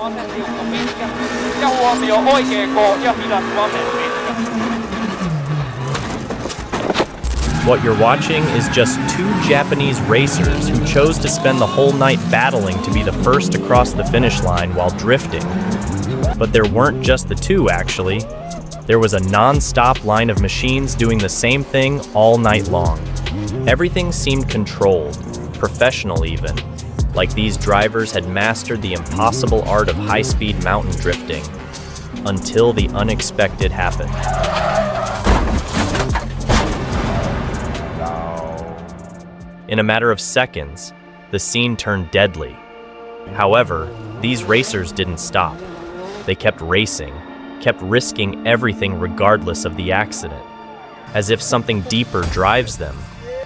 Vasentiukka pitkä. Ja huomio, oikea K ja hidas vasen pitkä. What you're watching is just two Japanese racers who chose to spend the whole night battling to be the first to cross the finish line while drifting. But there weren't just the two, actually. There was a non-stop line of machines doing the same thing all night long. Everything seemed controlled, professional even, like these drivers had mastered the impossible art of high-speed mountain drifting, until the unexpected happened. In a matter of seconds, the scene turned deadly. However, these racers didn't stop. They kept racing, kept risking everything regardless of the accident, as if something deeper drives them,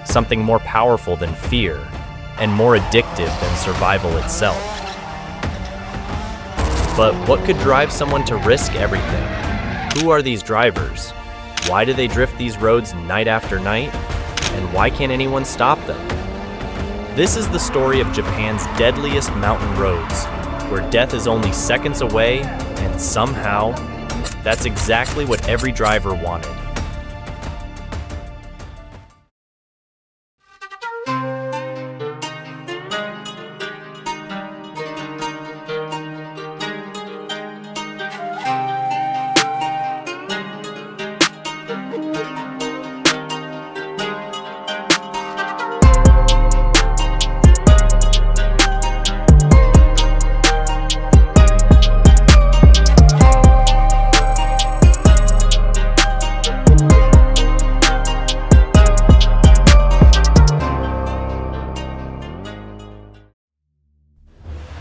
something more powerful than fear, and more addictive than survival itself. But what could drive someone to risk everything? Who are these drivers? Why do they drift these roads night after night? And why can't anyone stop them? This is the story of Japan's deadliest mountain roads, where death is only seconds away, and somehow, that's exactly what every driver wanted.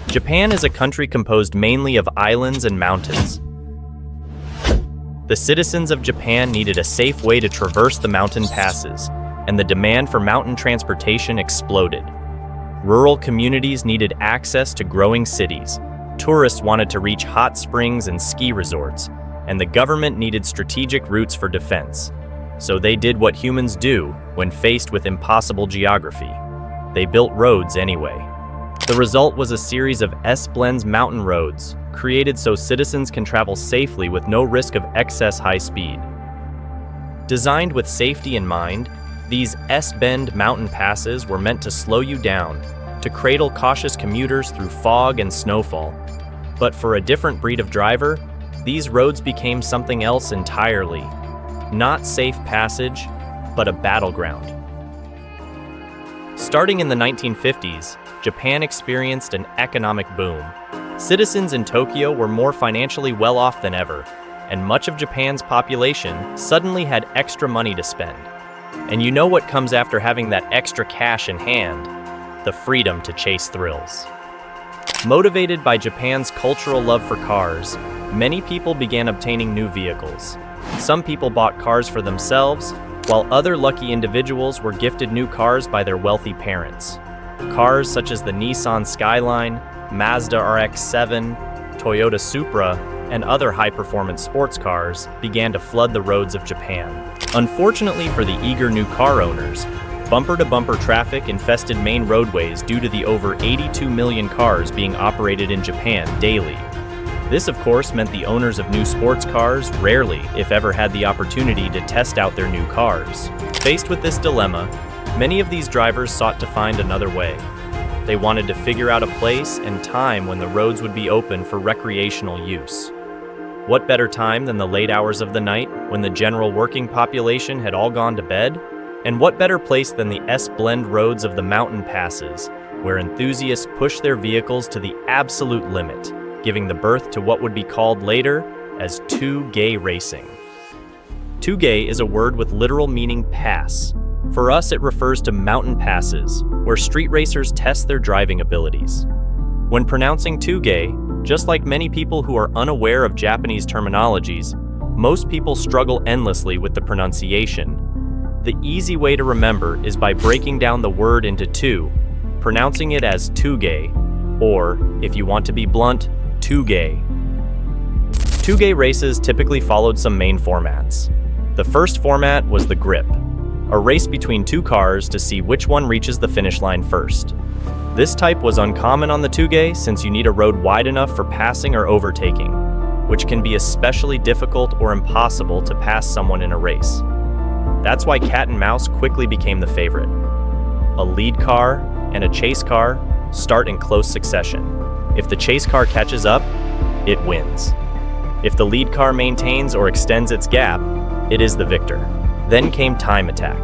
Japan is a country composed mainly of islands and mountains. The citizens of Japan needed a safe way to traverse the mountain passes, and the demand for mountain transportation exploded. Rural communities needed access to growing cities. Tourists wanted to reach hot springs and ski resorts, and the government needed strategic routes for defense. So they did what humans do when faced with impossible geography. They built roads anyway. The result was a series of S-Blends mountain roads, created so citizens can travel safely with no risk of excess high speed. Designed with safety in mind, these S-Bend mountain passes were meant to slow you down, to cradle cautious commuters through fog and snowfall. But for a different breed of driver, these roads became something else entirely. Not safe passage, but a battleground. Starting in the 1950s, Japan experienced an economic boom. Citizens in Tokyo were more financially well off than ever, and much of Japan's population suddenly had extra money to spend. And you know what comes after having that extra cash in hand? The freedom to chase thrills. Motivated by Japan's cultural love for cars, many people began obtaining new vehicles. Some people bought cars for themselves, while other lucky individuals were gifted new cars by their wealthy parents. Cars such as the Nissan Skyline, Mazda RX-7, Toyota Supra, and other high-performance sports cars began to flood the roads of Japan. Unfortunately for the eager new car owners, bumper-to-bumper traffic infested main roadways due to the over 82 million cars being operated in Japan daily. This, of course, meant the owners of new sports cars rarely, if ever, had the opportunity to test out their new cars. Faced with this dilemma, many of these drivers sought to find another way. They wanted to figure out a place and time when the roads would be open for recreational use. What better time than the late hours of the night when the general working population had all gone to bed? And what better place than the S-Blend roads of the mountain passes, where enthusiasts push their vehicles to the absolute limit, giving the birth to what would be called later as two-gay racing. Two-gay is a word with literal meaning pass. For us, it refers to mountain passes, where street racers test their driving abilities. When pronouncing two-gay, just like many people who are unaware of Japanese terminologies, most people struggle endlessly with the pronunciation. The easy way to remember is by breaking down the word into two, pronouncing it as two-gay, or, if you want to be blunt, two-gay. Two-gay races typically followed some main formats. The first format was the grip, a race between two cars to see which one reaches the finish line first. This type was uncommon on the Touge since you need a road wide enough for passing or overtaking, which can be especially difficult or impossible to pass someone in a race. That's why cat and mouse quickly became the favorite. A lead car and a chase car start in close succession. If the chase car catches up, it wins. If the lead car maintains or extends its gap, it is the victor. Then came time attack.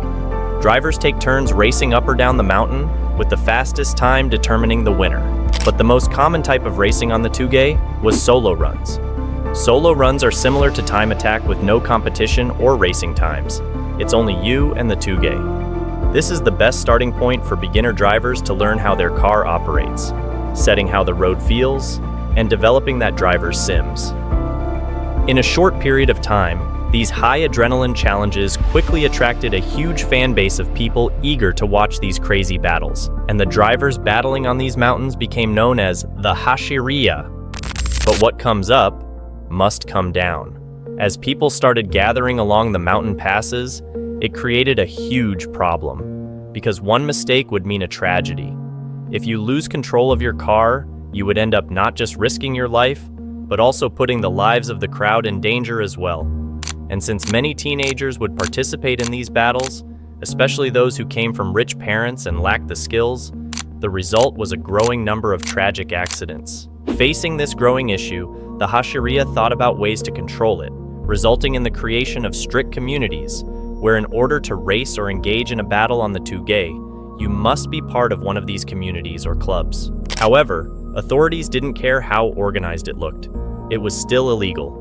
Drivers take turns racing up or down the mountain, with the fastest time determining the winner. But the most common type of racing on the Touge was solo runs. Solo runs are similar to time attack with no competition or racing times. It's only you and the Touge. This is the best starting point for beginner drivers to learn how their car operates, setting how the road feels, and developing that driver's sims. In a short period of time, these high adrenaline challenges quickly attracted a huge fan base of people eager to watch these crazy battles, and the drivers battling on these mountains became known as the Hashiriya. But what comes up must come down. As people started gathering along the mountain passes, it created a huge problem, because one mistake would mean a tragedy. If you lose control of your car, you would end up not just risking your life, but also putting the lives of the crowd in danger as well. And since many teenagers would participate in these battles, especially those who came from rich parents and lacked the skills, the result was a growing number of tragic accidents. Facing this growing issue, the Hashiriya thought about ways to control it, resulting in the creation of strict communities, where in order to race or engage in a battle on the Touge, you must be part of one of these communities or clubs. However, authorities didn't care how organized it looked. It was still illegal.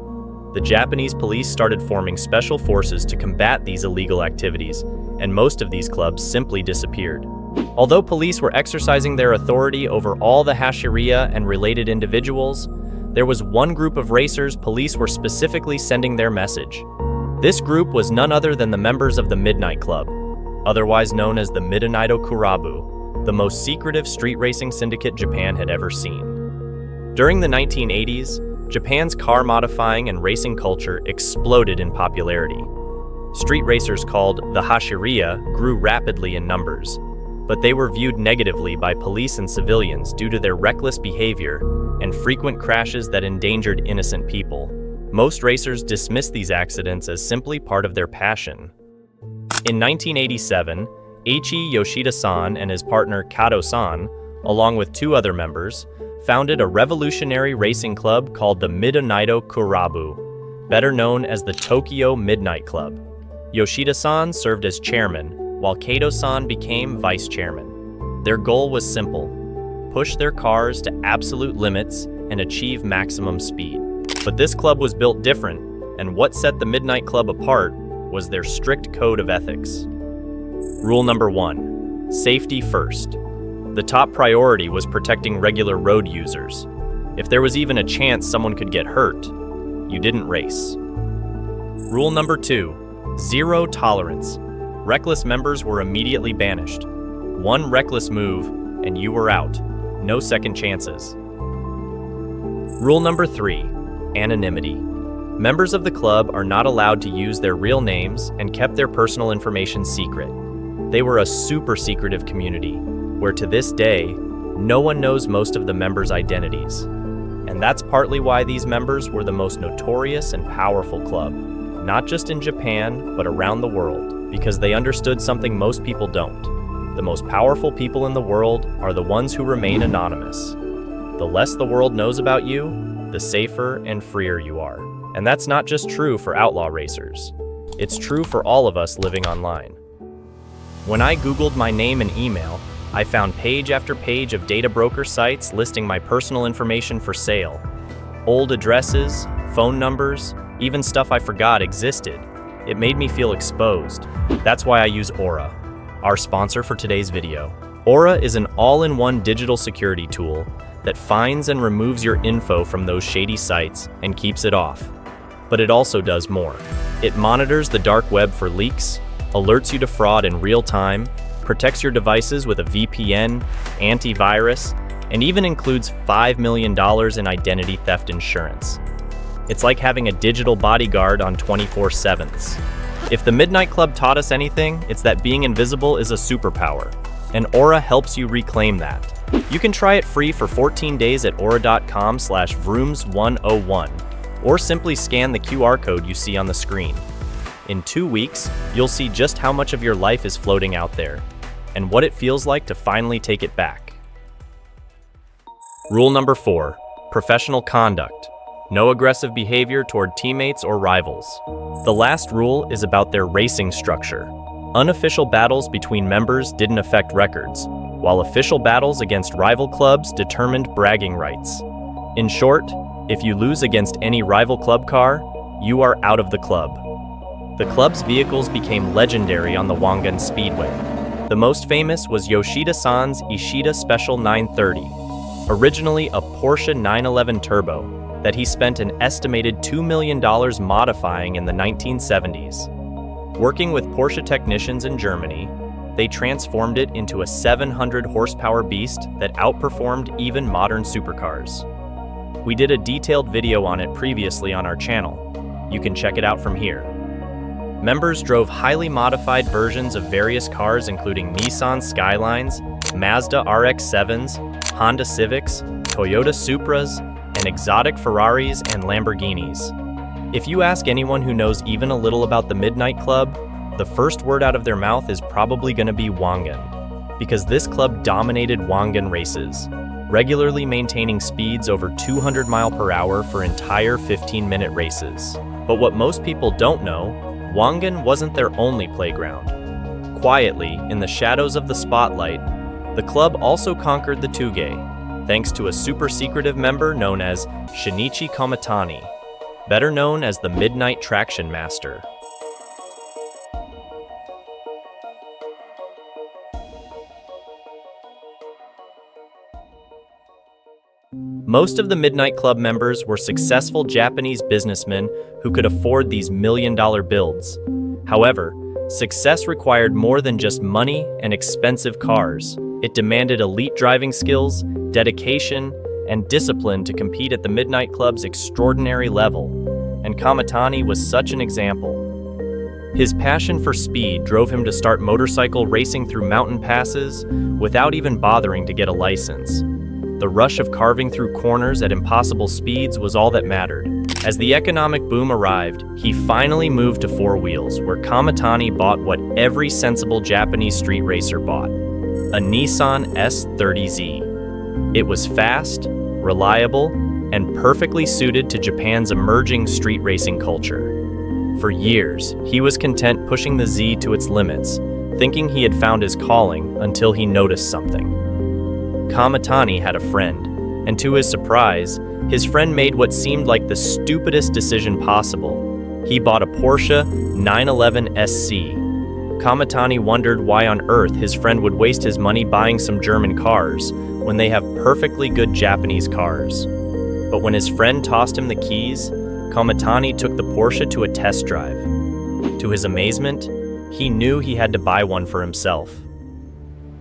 The Japanese police started forming special forces to combat these illegal activities, and most of these clubs simply disappeared. Although police were exercising their authority over all the Hashiriya and related individuals, there was one group of racers police were specifically sending their message. This group was none other than the members of the Midnight Club, otherwise known as the Midnight Kurabu, the most secretive street racing syndicate Japan had ever seen. During the 1980s, Japan's car modifying and racing culture exploded in popularity. Street racers called the Hashiriya grew rapidly in numbers, but they were viewed negatively by police and civilians due to their reckless behavior and frequent crashes that endangered innocent people. Most racers dismissed these accidents as simply part of their passion. In 1987, Eiichi Yoshida-san and his partner Kato-san, along with two other members, founded a revolutionary racing club called the Midnight Kurabu, better known as the Tokyo Midnight Club. Yoshida-san served as chairman, while Kato-san became vice chairman. Their goal was simple: push their cars to absolute limits and achieve maximum speed. But this club was built different, and what set the Midnight Club apart was their strict code of ethics. Rule number 1: safety first. The top priority was protecting regular road users. If there was even a chance someone could get hurt, you didn't race. Rule number 2: zero tolerance. Reckless members were immediately banished. One reckless move, and you were out. No second chances. Rule number 3: anonymity. Members of the club are not allowed to use their real names and kept their personal information secret. They were a super secretive community, where to this day, no one knows most of the members' identities. And that's partly why these members were the most notorious and powerful club, not just in Japan, but around the world, because they understood something most people don't. The most powerful people in the world are the ones who remain anonymous. The less the world knows about you, the safer and freer you are. And that's not just true for outlaw racers. It's true for all of us living online. When I Googled my name and email, I found page after page of data broker sites listing my personal information for sale. Old addresses, phone numbers, even stuff I forgot existed. It made me feel exposed. That's why I use Aura, our sponsor for today's video. Aura is an all-in-one digital security tool that finds and removes your info from those shady sites and keeps it off. But it also does more. It monitors the dark web for leaks, alerts you to fraud in real time, protects your devices with a VPN, antivirus, and even includes $5 million in identity theft insurance. It's like having a digital bodyguard on 24/7s. If the Midnight Club taught us anything, it's that being invisible is a superpower. and Aura helps you reclaim that. You can try it free for 14 days at aura.com/vrooms101, or simply scan the QR code you see on the screen. In 2 weeks, you'll see just how much of your life is floating out there, and what it feels like to finally take it back. Rule number 4, professional conduct. No aggressive behavior toward teammates or rivals. The last rule is about their racing structure. Unofficial battles between members didn't affect records, while official battles against rival clubs determined bragging rights. In short, if you lose against any rival club car, you are out of the club. The club's vehicles became legendary on the Wangan Speedway. The most famous was Yoshida-san's Ishida Special 930, originally a Porsche 911 Turbo that he spent an estimated $2 million modifying in the 1970s. Working with Porsche technicians in Germany, they transformed it into a 700 horsepower beast that outperformed even modern supercars. We did a detailed video on it previously on our channel. You can check it out from here. Members drove highly modified versions of various cars including Nissan Skylines, Mazda RX-7s, Honda Civics, Toyota Supras, and exotic Ferraris and Lamborghinis. If you ask anyone who knows even a little about the Midnight Club, the first word out of their mouth is probably going to be Wangan, because this club dominated Wangan races, regularly maintaining speeds over 200 mph for entire 15-minute races. But what most people don't know, Wangan wasn't their only playground. Quietly, in the shadows of the spotlight, the club also conquered the Tugay, thanks to a super secretive member known as SHINICHI KOMETANI, better known as the Midnight Traction Master. Most of the Midnight Club members were successful Japanese businessmen who could afford these million-dollar builds. However, success required more than just money and expensive cars. It demanded elite driving skills, dedication, and discipline to compete at the Midnight Club's extraordinary level, and Kometani was such an example. His passion for speed drove him to start motorcycle racing through mountain passes without even bothering to get a license. The rush of carving through corners at impossible speeds was all that mattered. As the economic boom arrived, he finally moved to four wheels, where Kometani bought what every sensible Japanese street racer bought: a Nissan S30Z. It was fast, reliable, and perfectly suited to Japan's emerging street racing culture. For years, he was content pushing the Z to its limits, thinking he had found his calling until he noticed something. Kometani had a friend, and to his surprise, his friend made what seemed like the stupidest decision possible. He bought a Porsche 911 SC. Kometani wondered why on earth his friend would waste his money buying some German cars when they have perfectly good Japanese cars. But when his friend tossed him the keys, Kometani took the Porsche to a test drive. To his amazement, he knew he had to buy one for himself.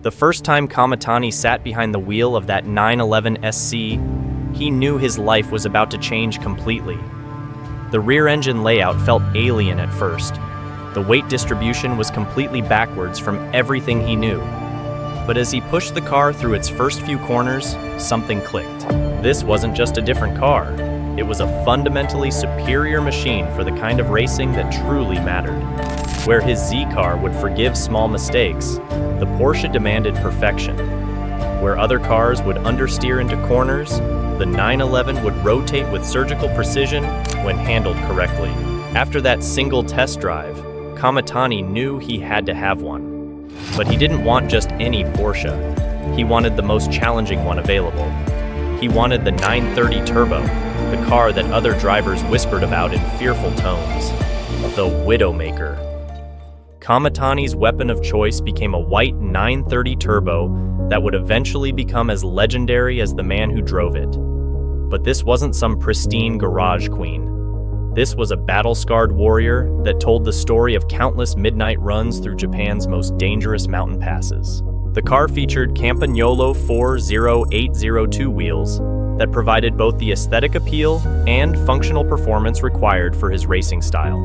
The first time Kometani sat behind the wheel of that 911 SC, he knew his life was about to change completely. The rear engine layout felt alien at first. The weight distribution was completely backwards from everything he knew. But as he pushed the car through its first few corners, something clicked. This wasn't just a different car. It was a fundamentally superior machine for the kind of racing that truly mattered. Where his Z car would forgive small mistakes, the Porsche demanded perfection. Where other cars would understeer into corners, the 911 would rotate with surgical precision when handled correctly. After that single test drive, Kometani knew he had to have one. But he didn't want just any Porsche. He wanted the most challenging one available. He wanted the 930 Turbo, the car that other drivers whispered about in fearful tones. The Widowmaker. Kometani's weapon of choice became a white 930 Turbo that would eventually become as legendary as the man who drove it. But this wasn't some pristine garage queen. This was a battle-scarred warrior that told the story of countless midnight runs through Japan's most dangerous mountain passes. The car featured Campagnolo 40802 wheels that provided both the aesthetic appeal and functional performance required for his racing style.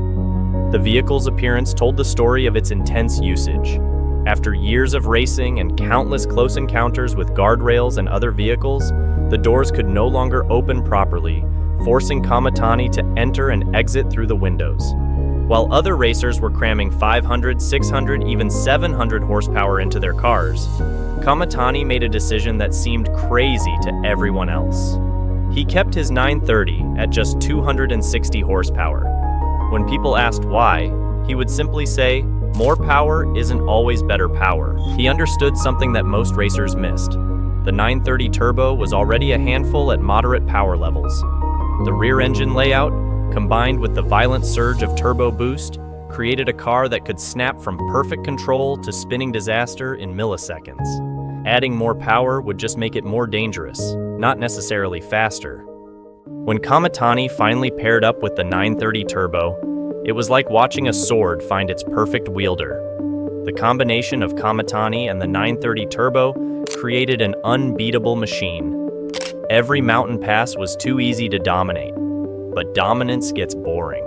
The vehicle's appearance told the story of its intense usage. After years of racing and countless close encounters with guardrails and other vehicles, the doors could no longer open properly, forcing Kometani to enter and exit through the windows. While other racers were cramming 500, 600, even 700 horsepower into their cars, Kometani made a decision that seemed crazy to everyone else. He kept his 930 at just 260 horsepower. When people asked why, he would simply say, "More power isn't always better power." He understood something that most racers missed. The 930 Turbo was already a handful at moderate power levels. The rear engine layout, combined with the violent surge of turbo boost, created a car that could snap from perfect control to spinning disaster in milliseconds. Adding more power would just make it more dangerous, not necessarily faster. When Kometani finally paired up with the 930 Turbo, it was like watching a sword find its perfect wielder. The combination of Kometani and the 930 Turbo created an unbeatable machine. Every mountain pass was too easy to dominate, but dominance gets boring.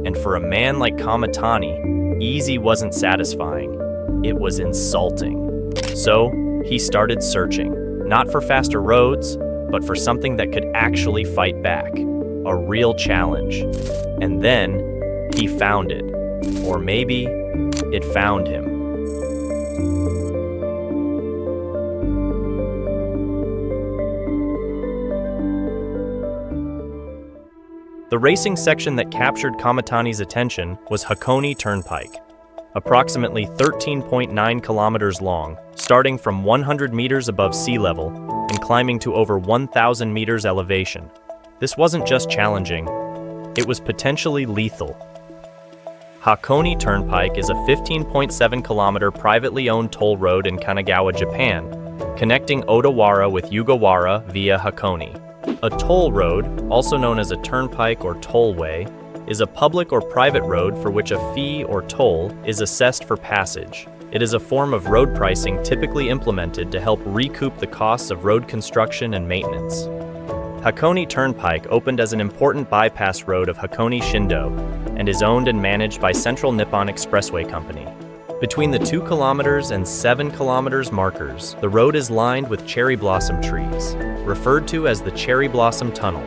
And for a man like Kometani, easy wasn't satisfying, it was insulting. So, he started searching, not for faster roads, but for something that could actually fight back, a real challenge. And then, he found it. Or maybe, it found him. The racing section that captured Kometani's attention was Hakone Turnpike. Approximately 13.9 kilometers long, starting from 100 meters above sea level and climbing to over 1,000 meters elevation. This wasn't just challenging, it was potentially lethal. Hakone Turnpike is a 15.7 kilometer privately owned toll road in Kanagawa, Japan, connecting Odawara with Yugawara via Hakone. A toll road, also known as a turnpike or tollway, is a public or private road for which a fee or toll is assessed for passage. It is a form of road pricing typically implemented to help recoup the costs of road construction and maintenance. Hakone Turnpike opened as an important bypass road of Hakone Shindo and is owned and managed by Central Nippon Expressway Company. Between the 2 kilometers and 7 kilometers markers, the road is lined with cherry blossom trees, referred to as the Cherry Blossom Tunnel,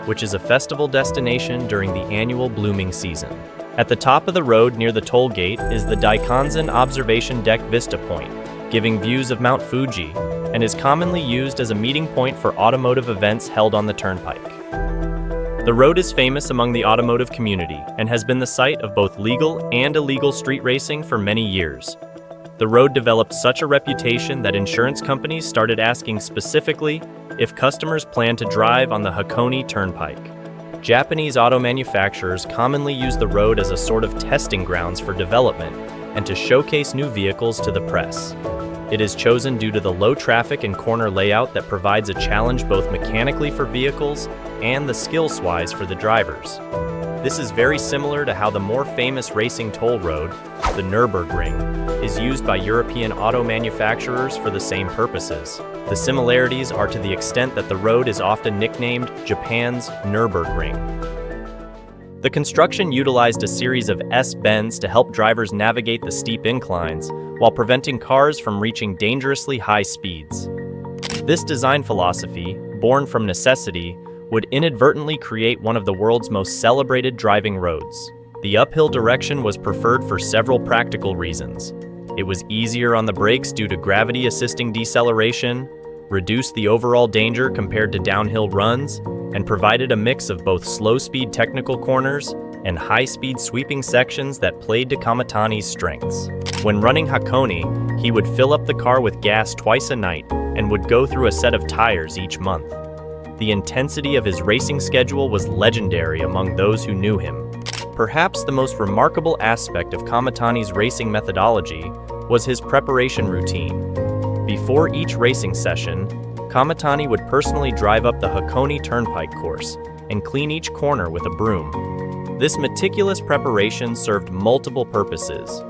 which is a festival destination during the annual blooming season. At the top of the road near the toll gate is the Daikanzen Observation Deck Vista Point, giving views of Mount Fuji, and is commonly used as a meeting point for automotive events held on the turnpike. The road is famous among the automotive community and has been the site of both legal and illegal street racing for many years. The road developed such a reputation that insurance companies started asking specifically if customers plan to drive on the Hakone Turnpike. Japanese auto manufacturers commonly use the road as a sort of testing grounds for development and to showcase new vehicles to the press. It is chosen due to the low traffic and corner layout that provides a challenge both mechanically for vehicles and the skills-wise for the drivers. This is very similar to how the more famous racing toll road, the Nurburgring, is used by European auto manufacturers for the same purposes. The similarities are to the extent that the road is often nicknamed Japan's Nurburgring. The construction utilized a series of S-bends to help drivers navigate the steep inclines while preventing cars from reaching dangerously high speeds. This design philosophy, born from necessity, would inadvertently create one of the world's most celebrated driving roads. The uphill direction was preferred for several practical reasons. It was easier on the brakes due to gravity-assisting deceleration, reduced the overall danger compared to downhill runs, and provided a mix of both slow-speed technical corners and high-speed sweeping sections that played to Kometani's strengths. When running Hakone, he would fill up the car with gas twice a night and would go through a set of tires each month. The intensity of his racing schedule was legendary among those who knew him. Perhaps the most remarkable aspect of Kometani's racing methodology was his preparation routine. Before each racing session, Kometani would personally drive up the Hakone Turnpike course and clean each corner with a broom. This meticulous preparation served multiple purposes.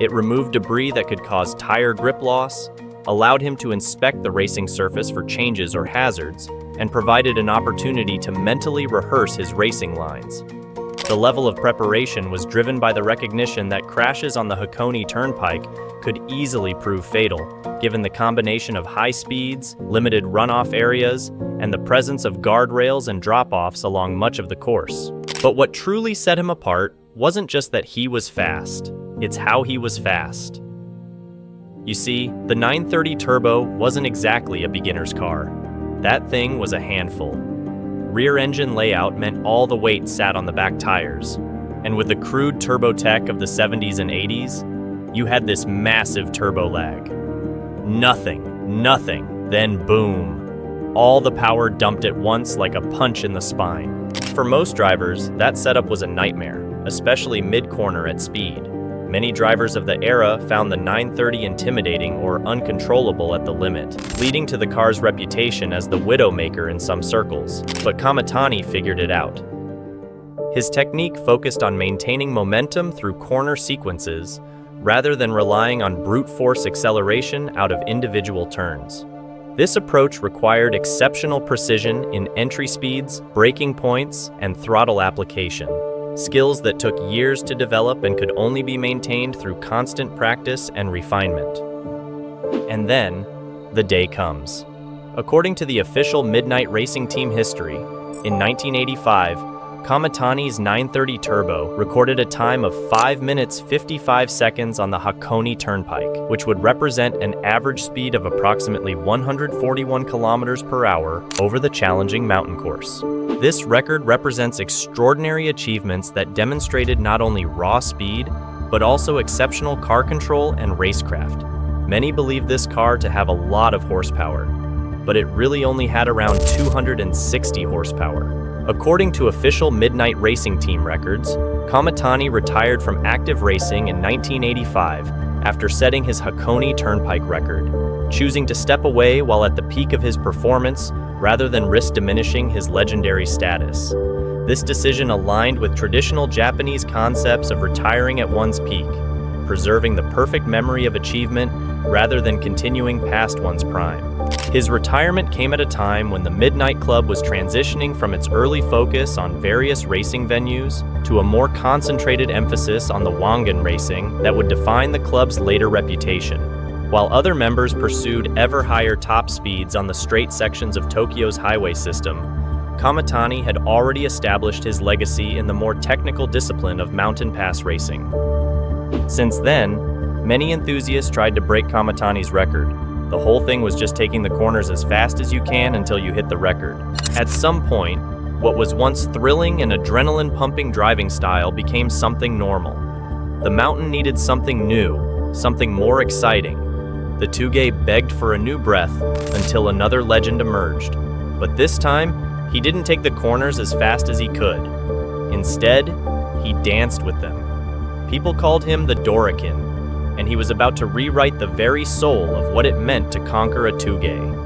It removed debris that could cause tire grip loss, allowed him to inspect the racing surface for changes or hazards, and provided an opportunity to mentally rehearse his racing lines. The level of preparation was driven by the recognition that crashes on the Hakone Turnpike could easily prove fatal, given the combination of high speeds, limited runoff areas, and the presence of guardrails and drop-offs along much of the course. But what truly set him apart wasn't just that he was fast, it's how he was fast. You see, the 930 Turbo wasn't exactly a beginner's car. That thing was a handful. Rear engine layout meant all the weight sat on the back tires. And with the crude turbo tech of the 70s and 80s, you had this massive turbo lag. Nothing, then boom. All the power dumped at once like a punch in the spine. For most drivers, that setup was a nightmare, especially mid-corner at speed. Many drivers of the era found the 930 intimidating or uncontrollable at the limit, leading to the car's reputation as the widowmaker in some circles. But KOMETANI figured it out. His technique focused on maintaining momentum through corner sequences, rather than relying on brute force acceleration out of individual turns. This approach required exceptional precision in entry speeds, braking points, and throttle application. Skills that took years to develop and could only be maintained through constant practice and refinement. And then, the day comes. According to the official Midnight Racing Team history, in 1985, KOMETANI's 930 Turbo recorded a time of 5 minutes 55 seconds on the Hakone Turnpike, which would represent an average speed of approximately 141 kilometers per hour over the challenging mountain course. This record represents extraordinary achievements that demonstrated not only raw speed, but also exceptional car control and racecraft. Many believe this car to have a lot of horsepower, but it really only had around 260 horsepower. According to official Midnight Racing Team records, KOMETANI retired from active racing in 1985 after setting his Hakone Turnpike record, choosing to step away while at the peak of his performance rather than risk diminishing his legendary status. This decision aligned with traditional Japanese concepts of retiring at one's peak, preserving the perfect memory of achievement rather than continuing past one's prime. His retirement came at a time when the Midnight Club was transitioning from its early focus on various racing venues to a more concentrated emphasis on the Wangen racing that would define the club's later reputation. While other members pursued ever higher top speeds on the straight sections of Tokyo's highway system, KOMETANI had already established his legacy in the more technical discipline of mountain pass racing. Since then, many enthusiasts tried to break KOMETANI's record. The whole thing was just taking the corners as fast as you can until you hit the record. At some point, what was once thrilling and adrenaline-pumping driving style became something normal. The mountain needed something new, something more exciting. The Tsuge begged for a new breath until another legend emerged. But this time, he didn't take the corners as fast as he could. Instead, he danced with them. People called him the Dorikin, and he was about to rewrite the very soul of what it meant to conquer a Tsuge.